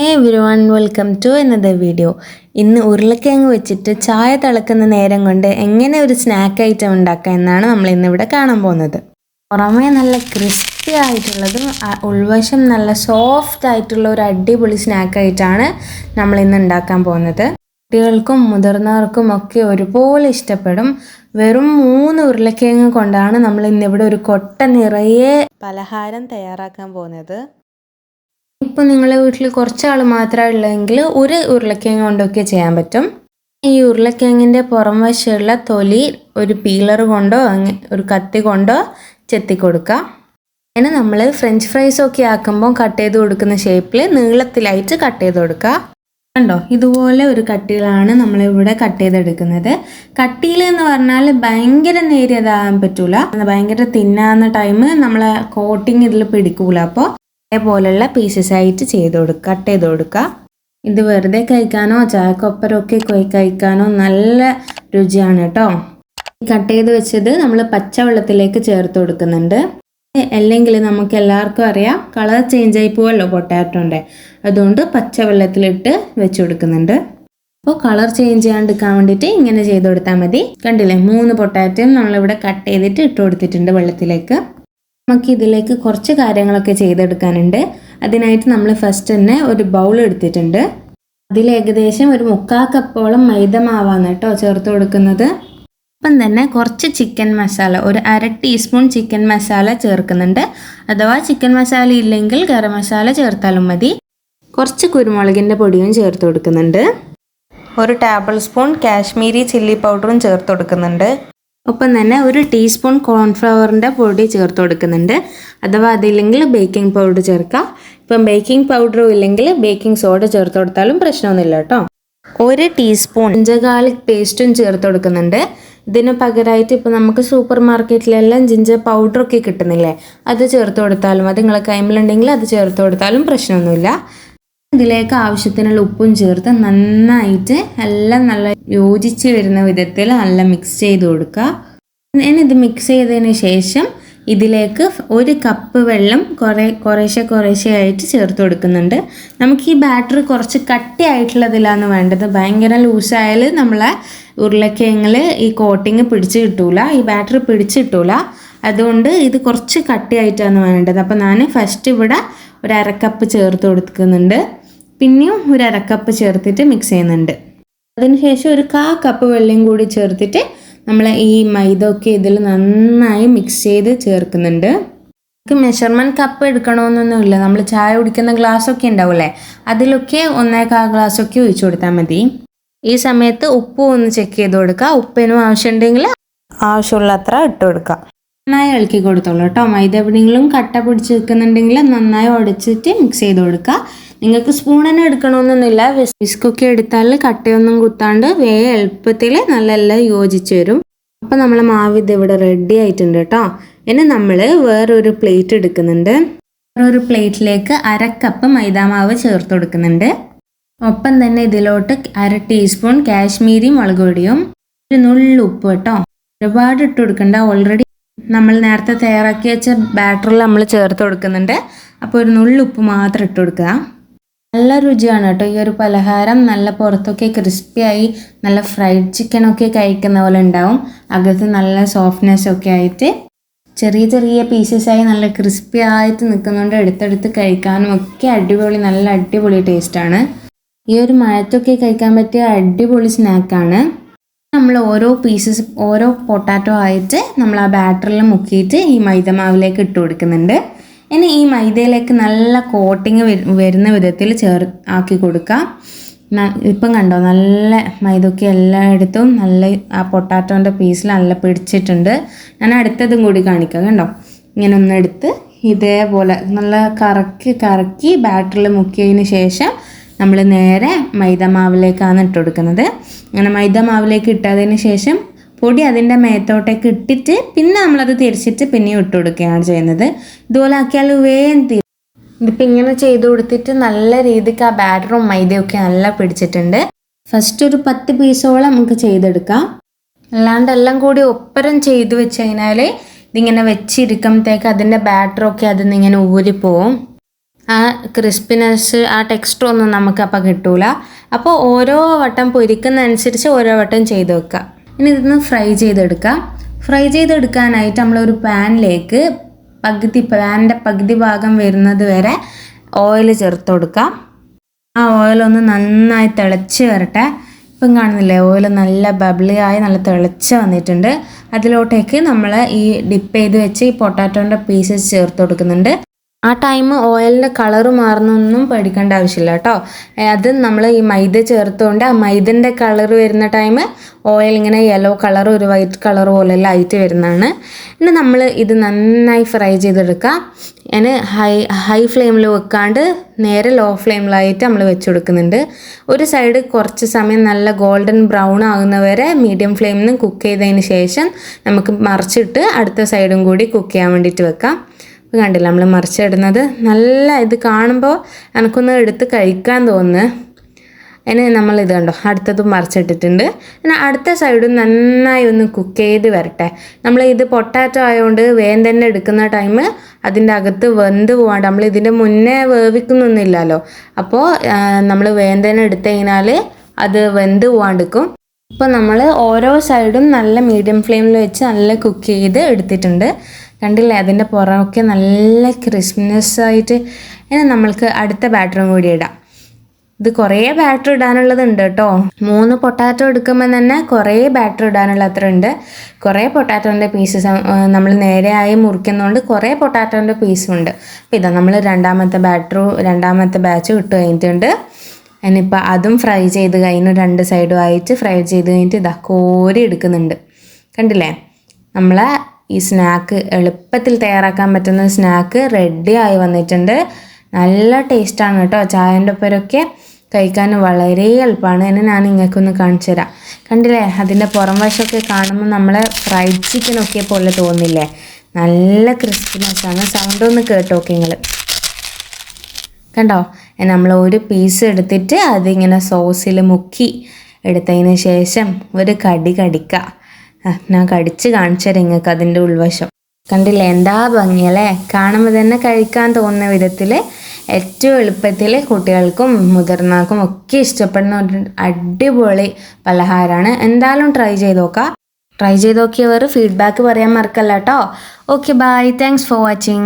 Hey everyone, welcome to another video. ഇന്ന് ഉരുളക്കിഴങ്ങ് വെച്ചിട്ട് ചായ തിളക്കുന്ന നേരം കൊണ്ട് എങ്ങനെ ഒരു സ്നാക്ക് ഐറ്റം ഉണ്ടാക്കാം എന്നാണ് നമ്മൾ ഇന്നിവിടെ കാണാൻ പോകുന്നത്. പുറമേ നല്ല ക്രിസ്പി ആയിട്ടുള്ളതും ഉൾവശം നല്ല സോഫ്റ്റ് ആയിട്ടുള്ള ഒരു അടിപൊളി സ്നാക്ക് ആയിട്ടാണ് നമ്മൾ ഇന്ന് ഉണ്ടാക്കാൻ പോകുന്നത്. കുട്ടികൾക്കും മുതിർന്നവർക്കും ഒക്കെ ഒരുപോലെ ഇഷ്ടപ്പെടും. വെറും 3 ഉരുളക്കിഴങ്ങ് കൊണ്ടാണ് നമ്മൾ ഇന്നിവിടെ ഒരു കൊട്ട നിറയെ പലഹാരം തയ്യാറാക്കാൻ പോകുന്നത്. ഇപ്പോൾ നിങ്ങളുടെ വീട്ടിൽ കുറച്ചാൾ മാത്രമേ ഉള്ളെങ്കിൽ ഒരു ഉരുളക്കിഴങ്ങ് കൊണ്ടൊക്കെ ചെയ്യാൻ പറ്റും. ഈ ഉരുളക്കിഴങ്ങിൻ്റെ പുറം വശമുള്ള തൊലി ഒരു പീലർ കൊണ്ടോ ഒരു കത്തി കൊണ്ടോ ചെത്തി കൊടുക്കുക. അങ്ങനെ നമ്മൾ ഫ്രഞ്ച് ഫ്രൈസ് ഒക്കെ ആക്കുമ്പോൾ കട്ട് ചെയ്ത് കൊടുക്കുന്ന ഷേപ്പിൽ നീളത്തിലായിട്ട് കട്ട് ചെയ്ത് കൊടുക്കുക. കണ്ടോ, ഇതുപോലെ ഒരു കട്ടിയിലാണ് നമ്മളിവിടെ കട്ട് ചെയ്തെടുക്കുന്നത്. കട്ടിയിൽ എന്ന് പറഞ്ഞാൽ ഭയങ്കര നേരിയതാകാൻ പറ്റൂല, ഭയങ്കര തിന്നാവുന്ന ടൈം നമ്മളെ കോട്ടിങ് ഇതിൽ പിടിക്കൂല. അപ്പോൾ പോലുള്ള പീസസ് ആയിട്ട് കട്ട് ചെയ്ത് കൊടുക്കുക. ഇത് വെറുതെ കഴിക്കാനോ ചായക്കൊപ്പരമൊക്കെ കഴിക്കാനോ നല്ല രുചിയാണ് കേട്ടോ. കട്ട് ചെയ്ത് വെച്ചത് നമ്മൾ പച്ചവെള്ളത്തിലേക്ക് ചേർത്ത് കൊടുക്കുന്നുണ്ട്. അല്ലെങ്കിൽ നമുക്ക് എല്ലാവർക്കും അറിയാം കളർ ചേഞ്ച് ആയി പോവല്ലോ പൊട്ടാറ്റോൻ്റെ, അതുകൊണ്ട് പച്ചവെള്ളത്തിലിട്ട് വെച്ച് കൊടുക്കുന്നുണ്ട്. അപ്പോൾ കളർ ചേഞ്ച് ചെയ്യാണ്ടിരിക്കാൻ വേണ്ടിയിട്ട് ഇങ്ങനെ ചെയ്ത് കൊടുത്താൽ മതി. കണ്ടില്ലേ, 3 പൊട്ടാറ്റോയും നമ്മളിവിടെ കട്ട് ചെയ്തിട്ട് ഇട്ട് കൊടുത്തിട്ടുണ്ട് വെള്ളത്തിലേക്ക്. നമുക്ക് ഇതിലേക്ക് കുറച്ച് കാര്യങ്ങളൊക്കെ ചെയ്തെടുക്കാനുണ്ട്. അതിനായിട്ട് നമ്മൾ ഫസ്റ്റ് തന്നെ ഒരു ബൗൾ എടുത്തിട്ടുണ്ട്. അതിൽ ഏകദേശം ഒരു 3/4 കപ്പോളം മൈദ മാവാണ് കേട്ടോ ചേർത്ത് കൊടുക്കുന്നത്. അപ്പം തന്നെ കുറച്ച് ചിക്കൻ മസാല, ഒരു 1/2 ടീസ്പൂൺ ചിക്കൻ മസാല ചേർക്കുന്നുണ്ട്. അഥവാ ചിക്കൻ മസാല ഇല്ലെങ്കിൽ ഗരം മസാല ചേർത്താലും മതി. കുറച്ച് കുരുമുളകിൻ്റെ പൊടിയും ചേർത്ത് കൊടുക്കുന്നുണ്ട്. 1 ടേബിൾ സ്പൂൺ കാശ്മീരി ചില്ലി പൗഡറും ചേർത്ത് കൊടുക്കുന്നുണ്ട്. ഒപ്പം തന്നെ 1 ടീസ്പൂൺ കോൺഫ്ലവറിൻ്റെ പൊടി ചേർത്ത് കൊടുക്കുന്നുണ്ട്. അഥവാ അതില്ലെങ്കിൽ ബേക്കിംഗ് പൗഡർ ചേർക്കുക. ഇപ്പം ബേക്കിംഗ് പൗഡറും ഇല്ലെങ്കിൽ ബേക്കിംഗ് സോഡ ചേർത്ത് കൊടുത്താലും പ്രശ്നമൊന്നുമില്ല കേട്ടോ. 1 ടീസ്പൂൺ ജിഞ്ചർ ഗാർലിക് പേസ്റ്റും ചേർത്ത് കൊടുക്കുന്നുണ്ട്. ഇതിന് പകരമായിട്ട് ഇപ്പോൾ നമുക്ക് സൂപ്പർ മാർക്കറ്റിലെല്ലാം ജിഞ്ചർ പൗഡറൊക്കെ കിട്ടുന്നില്ലേ, അത് ചേർത്ത് കൊടുത്താലും അത് നിങ്ങളെ കൈമിലുണ്ടെങ്കിൽ അത് ചേർത്ത് കൊടുത്താലും പ്രശ്നമൊന്നുമില്ല. ഇതിലേക്ക് ആവശ്യത്തിനുള്ള ഉപ്പും ചേർത്ത് നന്നായിട്ട് എല്ലാം നല്ല യോജിച്ച് വരുന്ന വിധത്തിൽ നല്ല മിക്സ് ചെയ്ത് കൊടുക്കുക. ഇനി ഇത് മിക്സ് ചെയ്തതിന് ശേഷം ഇതിലേക്ക് 1 കപ്പ് വെള്ളം കുറേശ്ശെ ആയിട്ട് ചേർത്ത് കൊടുക്കുന്നുണ്ട്. നമുക്ക് ഈ ബാറ്റർ കുറച്ച് കട്ടിയായിട്ടുള്ളതിലാണ് വേണ്ടത്. ഭയങ്കര ലൂസായാൽ നമ്മളെ ഉരുളക്കിഴങ്ങിൽ ഈ കോട്ടിങ് പിടിച്ച് കിട്ടൂല, ഈ ബാറ്റർ പിടിച്ച് കിട്ടൂല. അതുകൊണ്ട് ഇത് കുറച്ച് കട്ടിയായിട്ടാണ് വേണ്ടത്. അപ്പോൾ ഞാൻ ഫസ്റ്റ് ഇവിടെ ഒരു 1/2 കപ്പ് ചേർത്ത് കൊടുക്കുന്നുണ്ട്. പിന്നെയും ഒരു 1/2 കപ്പ് ചേർത്തിട്ട് മിക്സ് ചെയ്യുന്നുണ്ട്. അതിനുശേഷം ഒരു 1/4 കപ്പ് വെള്ളം കൂടി ചേർത്തിട്ട് നമ്മൾ ഈ മൈദ ഒക്കെ ഇതിൽ നന്നായി മിക്സ് ചെയ്ത് ചേർക്കുന്നുണ്ട്. നമുക്ക് മെഷർമെൻറ്റ് കപ്പ് എടുക്കണമെന്നൊന്നുമില്ല. നമ്മൾ ചായ കുടിക്കുന്ന ഗ്ലാസ്സൊക്കെ ഉണ്ടാവില്ലേ, അതിലൊക്കെ 1/4 ഗ്ലാസ്സൊക്കെ ഒഴിച്ചു കൊടുത്താൽ മതി. ഈ സമയത്ത് ഉപ്പും ഒന്ന് ചെക്ക് ചെയ്ത് കൊടുക്കുക. ഉപ്പിനും ആവശ്യമുണ്ടെങ്കിൽ ആവശ്യമുള്ളത്ര ഇട്ട് കൊടുക്കുക. നന്നായി ഇളക്കി കൊടുത്തോളൂ കേട്ടോ. മൈദ എവിടെയെങ്കിലും കട്ട പിടിച്ച് വെക്കുന്നുണ്ടെങ്കിൽ നന്നായി ഉടച്ചിട്ട് മിക്സ് ചെയ്ത് കൊടുക്കുക. നിങ്ങൾക്ക് സ്പൂൺ തന്നെ എടുക്കണമെന്നൊന്നുമില്ല. വിസ്കൊക്കെ എടുത്താൽ കട്ടയൊന്നും കുത്താണ്ട് എളുപ്പത്തിൽ നല്ല യോജിച്ച് വരും. അപ്പോൾ നമ്മളെ മാവ് ഇത് ഇവിടെ റെഡി ആയിട്ടുണ്ട് കേട്ടോ. ഇനി നമ്മൾ വേറൊരു പ്ലേറ്റ് എടുക്കുന്നുണ്ട്. വേറൊരു പ്ലേറ്റിലേക്ക് 1/2 കപ്പ് മൈദാമാവ് ചേർത്ത് കൊടുക്കുന്നുണ്ട്. ഒപ്പം തന്നെ ഇതിലോട്ട് 1/2 ടീസ്പൂൺ കാശ്മീരി മുളക് പൊടിയും 1 നുള്ളു ഉപ്പ് കേട്ടോ. ഒരുപാട് ഇട്ട് കൊടുക്കണ്ട. ഓൾറെഡി നമ്മൾ നേരത്തെ തയ്യാറാക്കി വെച്ച ബാറ്ററിൽ നമ്മൾ ചേർത്ത് കൊടുക്കുന്നുണ്ട്. അപ്പോൾ 1 നുള്ളു ഉപ്പ് മാത്രം ഇട്ട് കൊടുക്കുക. നല്ല രുചിയാണ് കേട്ടോ ഈ ഒരു പലഹാരം. നല്ല പുറത്തൊക്കെ ക്രിസ്പിയായി നല്ല ഫ്രൈഡ് ചിക്കനൊക്കെ കഴിക്കുന്ന പോലെ ഉണ്ടാവും. അകത്ത് നല്ല സോഫ്റ്റ്നെസ് ഒക്കെ ആയിട്ട് ചെറിയ പീസസായി നല്ല ക്രിസ്പി ആയിട്ട് നിൽക്കുന്നുണ്ട്. എടുത്തെടുത്ത് കഴിക്കാനും ഒക്കെ നല്ല അടിപൊളി ടേസ്റ്റാണ്. ഈ ഒരു മഴത്തൊക്കെ കഴിക്കാൻ പറ്റിയ അടിപൊളി സ്നാക്കാണ്. നമ്മൾ ഓരോ പൊട്ടാറ്റോ ആയിട്ട് നമ്മൾ ആ ബാറ്ററിൽ മുക്കിയിട്ട് ഈ മൈദമാവിലേക്ക് ഇട്ട് കൊടുക്കുന്നുണ്ട്. ഇനി ഈ മൈദയിലേക്ക് നല്ല കോട്ടിങ് വരുന്ന വിധത്തിൽ ആക്കി കൊടുക്കുക. ഇപ്പം കണ്ടോ, നല്ല മൈദയൊക്കെ എല്ലായിടത്തും നല്ല ആ പൊട്ടാറ്റോൻ്റെ പീസിൽ നല്ല പിടിച്ചിട്ടുണ്ട്. ഞാൻ അടുത്തതും കൂടി കാണിക്കാം. കണ്ടോ, ഇങ്ങനെ ഒന്നെടുത്ത് ഇതേപോലെ നല്ല കറക്കി ബാറ്ററിൽ മുക്കിയതിന് ശേഷം നമ്മൾ നേരെ മൈദമാവിലേക്കാണ് ഇട്ട് കൊടുക്കുന്നത്. അങ്ങനെ മൈദമാവിലേക്ക് ഇട്ടതിന് ശേഷം പൊടി അതിൻ്റെ മേത്തോട്ടേക്ക് ഇട്ടിട്ട് പിന്നെ നമ്മളത് തിരിച്ചിട്ട് പിന്നെയും ഇട്ട് കൊടുക്കുകയാണ് ചെയ്യുന്നത്. ഇതുപോലെ ആക്കിയാൽ വേഗം ഇതിപ്പോൾ ഇങ്ങനെ ചെയ്ത് കൊടുത്തിട്ട് നല്ല രീതിക്ക് ആ ബാറ്ററും മൈദയൊക്കെ നല്ല പിടിച്ചിട്ടുണ്ട്. ഫസ്റ്റ് ഒരു 10 പീസോളം നമുക്ക് ചെയ്തെടുക്കാം. അല്ലാണ്ട് എല്ലാം കൂടി ഒപ്പരം ചെയ്ത് വെച്ച് കഴിഞ്ഞാൽ ഇതിങ്ങനെ വെച്ചിരിക്കുമ്പോഴത്തേക്ക് അതിൻ്റെ ബാറ്ററൊക്കെ അതിൽ നിന്ന് ഇങ്ങനെ ഊരിപ്പോവും. ആ ക്രിസ്പിനെസ് ആ ടെക്സ്ചർ ഒന്നും നമുക്കപ്പോൾ കിട്ടൂല. അപ്പോൾ ഓരോ വട്ടം പൊരിക്കുന്നതനുസരിച്ച് ഓരോ വട്ടം ചെയ്ത് വെക്കുക. ഇനി ഇതൊന്ന് ഫ്രൈ ചെയ്തെടുക്കാം. ഫ്രൈ ചെയ്തെടുക്കാനായിട്ട് നമ്മളൊരു പാനിലേക്ക് പാനിൻ്റെ പകുതി ഭാഗം വരുന്നത് വരെ ഓയിൽ ചേർത്ത് കൊടുക്കാം. ആ ഓയിലൊന്ന് നന്നായി തിളച്ച് വരട്ടെ. ഇപ്പം കാണുന്നില്ലേ, ഓയിൽ നല്ല ബബിളിയായി നല്ല തിളച്ച് വന്നിട്ടുണ്ട്. അതിലോട്ടേക്ക് നമ്മൾ ഈ ഡിപ്പ് ചെയ്ത് വെച്ച് ഈ പൊട്ടാറ്റോൻ്റെ പീസസ് ചേർത്ത് കൊടുക്കുന്നുണ്ട്. ആ ടൈം ഓയിലിൻ്റെ കളറ് മാറുന്നൊന്നും പേടിക്കേണ്ട ആവശ്യമില്ല കേട്ടോ. അത് നമ്മൾ ഈ മൈദ ചേർത്തുകൊണ്ട് ആ മൈദൻ്റെ കളറ് വരുന്ന ടൈം ഓയിൽ ഇങ്ങനെ യെല്ലോ കളർ ഒരു വൈറ്റ് കളർ പോലെല്ലാം ആയിട്ട് വരുന്നതാണ്. ഇനി നമ്മൾ ഇത് നന്നായി ഫ്രൈ ചെയ്തെടുക്കാം. അതിന് ഹൈ ഫ്ലെയിമിൽ വെക്കാണ്ട് നേരെ ലോ ഫ്ലെയിമിലായിട്ട് നമ്മൾ വെച്ച് കൊടുക്കുന്നുണ്ട്. ഒരു സൈഡ് കുറച്ച് സമയം നല്ല ഗോൾഡൻ ബ്രൗൺ ആകുന്നവരെ മീഡിയം ഫ്ലെയിമിൽ നിന്ന് കുക്ക് ചെയ്തതിന് ശേഷം നമുക്ക് മറിച്ചിട്ട് അടുത്ത സൈഡും കൂടി കുക്ക് ചെയ്യാൻ വേണ്ടിയിട്ട് വെക്കാം. കണ്ടില്ല, നമ്മൾ മറിച്ചിടുന്നത് നല്ല ഇത് കാണുമ്പോൾ എനിക്കൊന്ന് എടുത്ത് കഴിക്കാൻ തോന്നുന്നു. അതിന് നമ്മൾ ഇത് കണ്ടോ, അടുത്തതും മറിച്ചിട്ടിട്ടുണ്ട്. പിന്നെ അടുത്ത സൈഡും നന്നായി ഒന്ന് കുക്ക് ചെയ്ത് വരട്ടെ. നമ്മൾ ഇത് പൊട്ടാറ്റോ ആയതുകൊണ്ട് വേഗം തന്നെ എടുക്കുന്ന ടൈം അതിൻ്റെ അകത്ത് വെന്ത് പോകാണ്ട്, നമ്മൾ ഇതിൻ്റെ മുന്നേ വേവിക്കുന്നൊന്നുമില്ലല്ലോ. അപ്പോൾ നമ്മൾ വേഗം തന്നെ എടുത്തു കഴിഞ്ഞാൽ അത് വെന്ത് പോകാണ്ടിരിക്കും. ഇപ്പോൾ നമ്മൾ ഓരോ സൈഡും നല്ല മീഡിയം ഫ്ലെയിമിൽ വെച്ച് നല്ല കുക്ക് ചെയ്ത് എടുത്തിട്ടുണ്ട്. കണ്ടില്ലേ, അതിൻ്റെ പുറമൊക്കെ നല്ല ക്രിസ്പിനെസ് ആയിട്ട്. ഇനി നമ്മൾക്ക് അടുത്ത ബാറ്ററും കൂടി ഇടാം. ഇത് കുറേ ബാറ്റർ ഇടാനുള്ളതുണ്ട് കേട്ടോ. 3 പൊട്ടാറ്റോ എടുക്കുമ്പോൾ തന്നെ കുറേ ബാറ്റർ ഇടാനുള്ള അത്ര ഉണ്ട്. കുറേ പൊട്ടാറ്റോൻ്റെ പീസസ് നമ്മൾ നേരെയായി മുറിക്കുന്നതുകൊണ്ട് കുറേ പൊട്ടാറ്റോൻ്റെ പീസും ഉണ്ട്. അപ്പോൾ ഇതാ നമ്മൾ രണ്ടാമത്തെ ബാച്ച് ഇട്ട് കഴിഞ്ഞിട്ടുണ്ട്. ഇനിയിപ്പോൾ അതും ഫ്രൈ ചെയ്ത് കഴിഞ്ഞ് 2 സൈഡും ആയിട്ട് ഫ്രൈ ചെയ്ത് കഴിഞ്ഞിട്ട് ഇതാ കോരി എടുക്കുന്നുണ്ട്. കണ്ടില്ലേ, നമ്മളെ ഈ സ്നാക്ക് എളുപ്പത്തിൽ തയ്യാറാക്കാൻ പറ്റുന്ന സ്നാക്ക് റെഡി ആയി വന്നിട്ടുണ്ട്. നല്ല ടേസ്റ്റാണ് കേട്ടോ. ചായൻ്റെ ഒപ്പരൊക്കെ കഴിക്കാൻ വളരെ എളുപ്പമാണ്. എന്നെ ഞാൻ നിങ്ങൾക്കൊന്ന് കാണിച്ചു തരാം. കണ്ടില്ലേ, അതിൻ്റെ പുറം വശമൊക്കെ കാണുമ്പോൾ നമ്മളെ ഫ്രൈഡ് ചിക്കനൊക്കെ പോലെ തോന്നില്ലേ? നല്ല ക്രിസ്പിനെസ്സാണ്. സൗണ്ട് ഒന്ന് കേട്ടോക്കെ നിങ്ങൾ. കണ്ടോ, നമ്മൾ ഒരു പീസ് എടുത്തിട്ട് അതിങ്ങനെ സോസിൽ മുക്കി എടുത്തതിന് ശേഷം ഒരു കടിക്കുക. ഞാൻ കടിച്ച് കാണിച്ചു തരാം നിങ്ങൾക്ക് അതിൻ്റെ ഉൾവശം. കണ്ടില്ലേ, എന്താ ഭംഗിയല്ലേ? കാണുമ്പോൾ തന്നെ കഴിക്കാൻ തോന്നുന്ന വിധത്തിൽ ഏറ്റവും എളുപ്പത്തിൽ കുട്ടികൾക്കും മുതിർന്നവർക്കും ഒക്കെ ഇഷ്ടപ്പെടുന്ന ഒരു അടിപൊളി പലഹാരമാണ്. എന്തായാലും ട്രൈ ചെയ്ത് നോക്കിയവർ ഫീഡ്ബാക്ക് പറയാൻ മറക്കല്ല കേട്ടോ. Okay, bye. Thanks for watching.